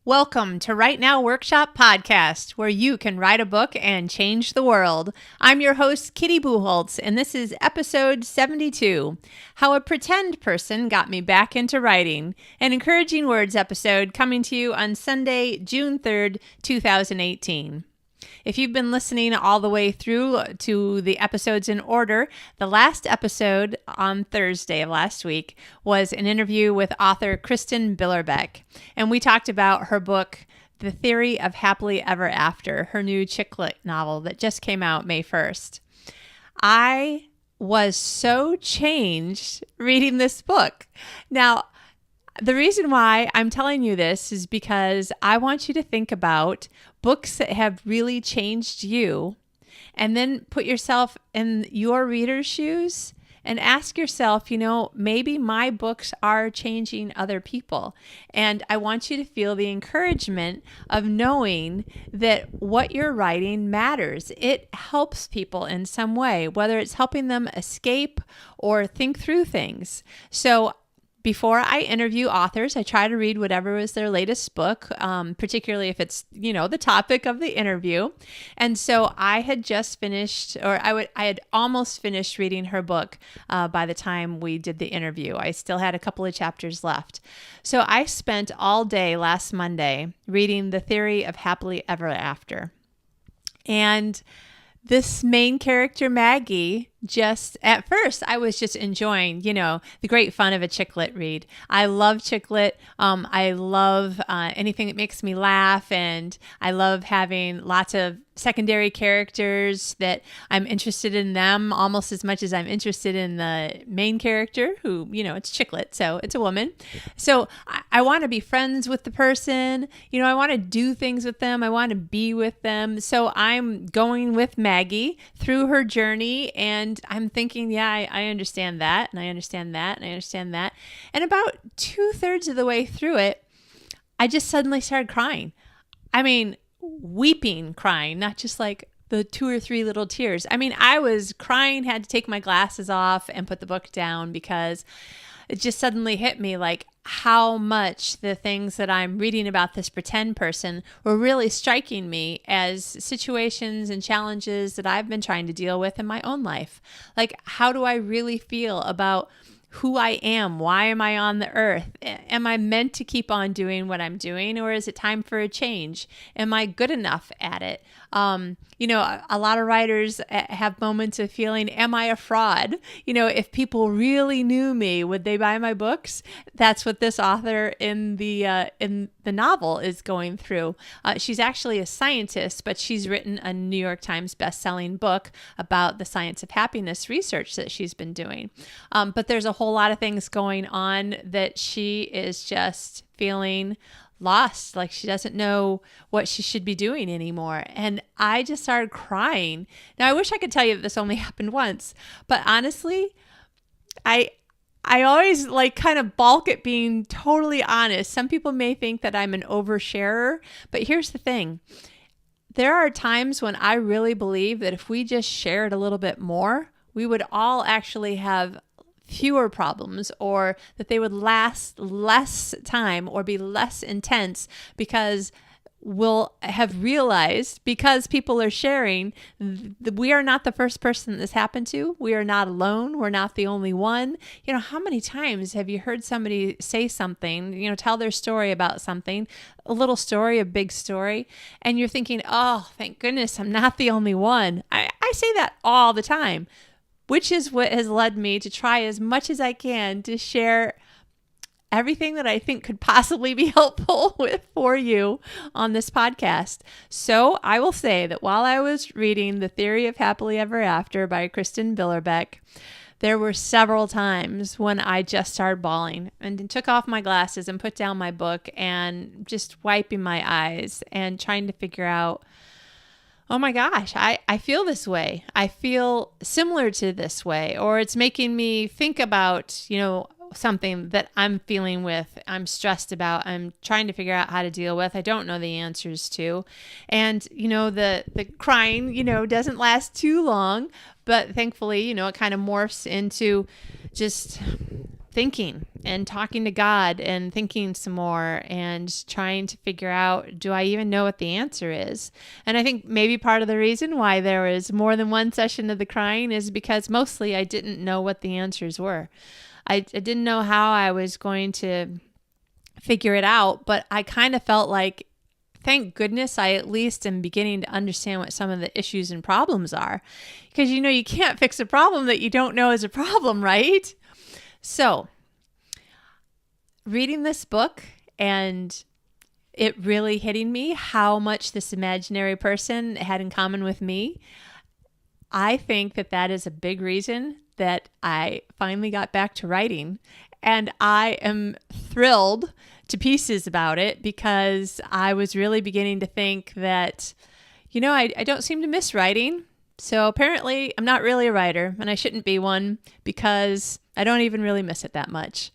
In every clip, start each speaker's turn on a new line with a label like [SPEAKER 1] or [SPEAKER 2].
[SPEAKER 1] Welcome to Write Now Workshop Podcast, where you can write a book and change the world. I'm your host, Kitty Bucholtz, and this is episode 72, How a Pretend Person Got Me Back into Writing, an encouraging words episode coming to you on Sunday, June 3rd, 2018. If you've been listening all the way through to the episodes in order, the last episode on Thursday of last week was an interview with author Kristin Billerbeck, and we talked about her book, The Theory of Happily Ever After, her new chick lit novel that just came out May 1st. I was so changed reading this book. Now, the reason why I'm telling you this is because I want you to think about books that have really changed you, and then put yourself in your reader's shoes and ask yourself, maybe my books are changing other people. And I want you to feel the encouragement of knowing that what you're writing matters. It helps people in some way, whether it's helping them escape or think through things. So before I interview authors, I try to read whatever was their latest book, particularly if it's, the topic of the interview. And so I had just finished, or I had almost finished reading her book by the time we did the interview. I still had a couple of chapters left. So I spent all day last Monday reading The Theory of Happily Ever After. And this main character, Maggie, at first, I was just enjoying, the great fun of a chick lit read. I love chick lit. I love anything that makes me laugh, and I love having lots of secondary characters that I'm interested in them almost as much as I'm interested in the main character who, it's chick lit, so it's a woman. So I want to be friends with the person. I want to do things with them. I want to be with them. So I'm going with Maggie through her journey, and I'm thinking, I understand that, and I understand that, and I understand that. And about 2/3 of the way through it, I just suddenly started crying. I mean, weeping, crying, not just like the 2 or 3 little tears. I mean, I was crying, had to take my glasses off and put the book down because it just suddenly hit me like how much the things that I'm reading about this pretend person were really striking me as situations and challenges that I've been trying to deal with in my own life. Like, how do I really feel about who I am? Why am I on the earth? Am I meant to keep on doing what I'm doing, or is it time for a change? Am I good enough at it? A lot of writers have moments of feeling, am I a fraud? If people really knew me, would they buy my books? That's what this author in the novel is going through. She's actually a scientist, but she's written a New York Times best-selling book about the science of happiness research that she's been doing. But there's a whole lot of things going on that she is just feeling lost, like she doesn't know what she should be doing anymore. And I just started crying. Now, I wish I could tell you that this only happened once, but honestly, I always kind of balk at being totally honest. Some people may think that I'm an oversharer, but here's the thing. There are times when I really believe that if we just shared a little bit more, we would all actually have fewer problems, or that they would last less time or be less intense, because we'll have realized, because people are sharing, we are not the first person this happened to. We are not alone. We're not the only one. How many times have you heard somebody say something, tell their story about something, a little story, a big story, and you're thinking, oh, thank goodness I'm not the only one. I say that all the time, which is what has led me to try as much as I can to share everything that I think could possibly be helpful for you on this podcast. So I will say that while I was reading The Theory of Happily Ever After by Kristin Billerbeck, there were several times when I just started bawling and took off my glasses and put down my book and just wiping my eyes and trying to figure out, oh my gosh, I feel this way. I feel similar to this way, or it's making me think about, something that I'm feeling with, I'm stressed about, I'm trying to figure out how to deal with, I don't know the answers to. And, the crying, doesn't last too long, but thankfully, it kind of morphs into just thinking and talking to God and thinking some more and trying to figure out, do I even know what the answer is? And I think maybe part of the reason why there was more than one session of the crying is because mostly I didn't know what the answers were. I didn't know how I was going to figure it out, but I kind of felt like, thank goodness I at least am beginning to understand what some of the issues and problems are. Because you can't fix a problem that you don't know is a problem, right? So, reading this book and it really hitting me how much this imaginary person had in common with me, I think that is a big reason that I finally got back to writing. And I am thrilled to pieces about it because I was really beginning to think that, I don't seem to miss writing. So apparently I'm not really a writer, and I shouldn't be one because I don't even really miss it that much.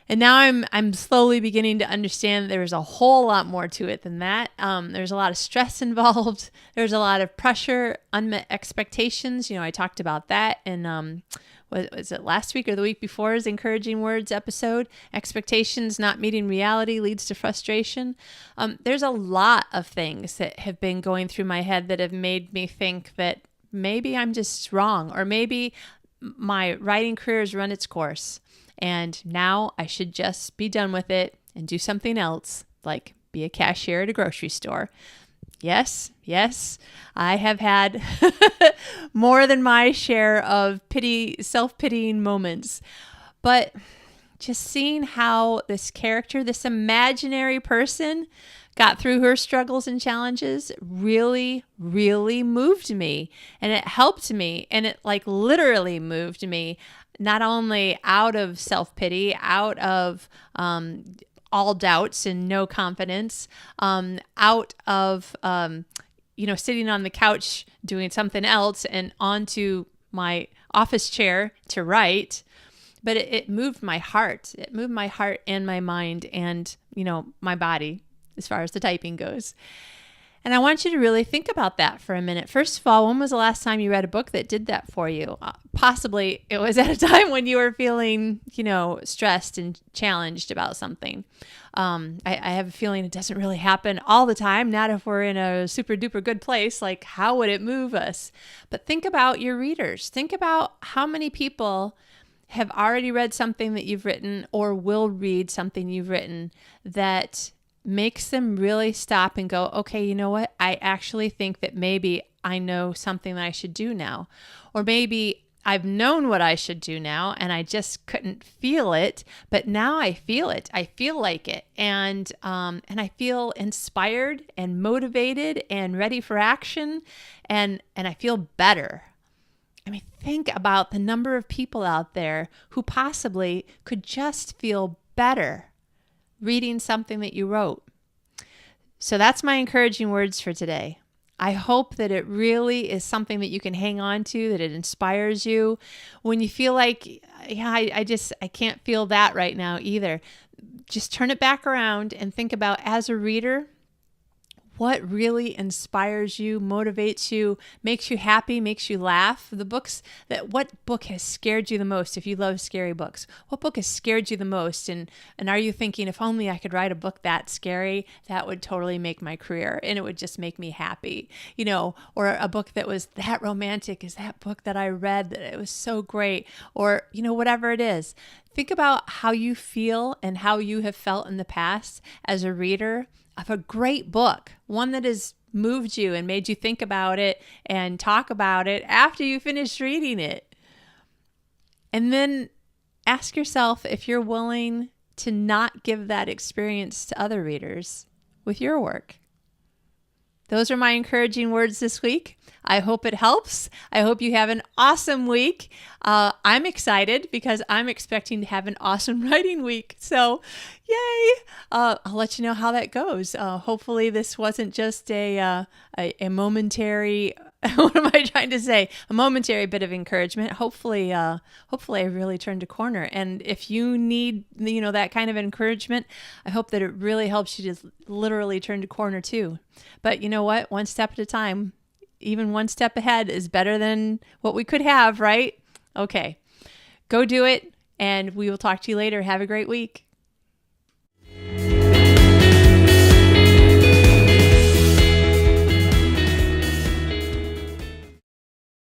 [SPEAKER 1] And now I'm slowly beginning to understand there's a whole lot more to it than that. There's a lot of stress involved. There's a lot of pressure, unmet expectations. I talked about that in was it last week or the week before's Encouraging Words episode? Expectations not meeting reality leads to frustration. There's a lot of things that have been going through my head that have made me think that maybe I'm just wrong, or maybe my writing career has run its course and now I should just be done with it and do something else, like be a cashier at a grocery store. Yes, I have had more than my share of self-pitying moments. But just seeing how this character, this imaginary person, got through her struggles and challenges really, really moved me. And it helped me. And it literally moved me, not only out of self-pity, out of all doubts and no confidence, out of, sitting on the couch doing something else and onto my office chair to write. But it moved my heart. It moved my heart and my mind and, my body as far as the typing goes. And I want you to really think about that for a minute. First of all, when was the last time you read a book that did that for you? Possibly it was at a time when you were feeling, stressed and challenged about something. I have a feeling it doesn't really happen all the time, not if we're in a super duper good place. Like, how would it move us? But think about your readers. Think about how many people have already read something that you've written or will read something you've written that makes them really stop and go, okay, you know what? I actually think that maybe I know something that I should do now. Or maybe I've known what I should do now and I just couldn't feel it, but now I feel it. I feel like it. And I feel inspired and motivated and ready for action. And I feel better. I mean, think about the number of people out there who possibly could just feel better reading something that you wrote. So that's my encouraging words for today. I hope that it really is something that you can hang on to, that it inspires you. When you feel like, I can't feel that right now either. Just turn it back around and think about, as a reader, what really inspires you, motivates you, makes you happy, makes you laugh. What book has scared you the most if you love scary books? What book has scared you the most? And are you thinking, if only I could write a book that scary, that would totally make my career and it would just make me happy, or a book that was that romantic is that book that I read, that it was so great, or, whatever it is. Think about how you feel and how you have felt in the past as a reader of a great book, one that has moved you and made you think about it and talk about it after you finished reading it. And then ask yourself if you're willing to not give that experience to other readers with your work. Those are my encouraging words this week. I hope it helps. I hope you have an awesome week. I'm excited because I'm expecting to have an awesome writing week. So, yay! I'll let you know how that goes. Hopefully this wasn't just a momentary, what am I trying to say? A momentary bit of encouragement. Hopefully I really turned a corner. And if you need, that kind of encouragement, I hope that it really helps you to literally turn a corner too. But you know what? One step at a time. Even one step ahead is better than what we could have, right? Okay, go do it. And we will talk to you later. Have a great week.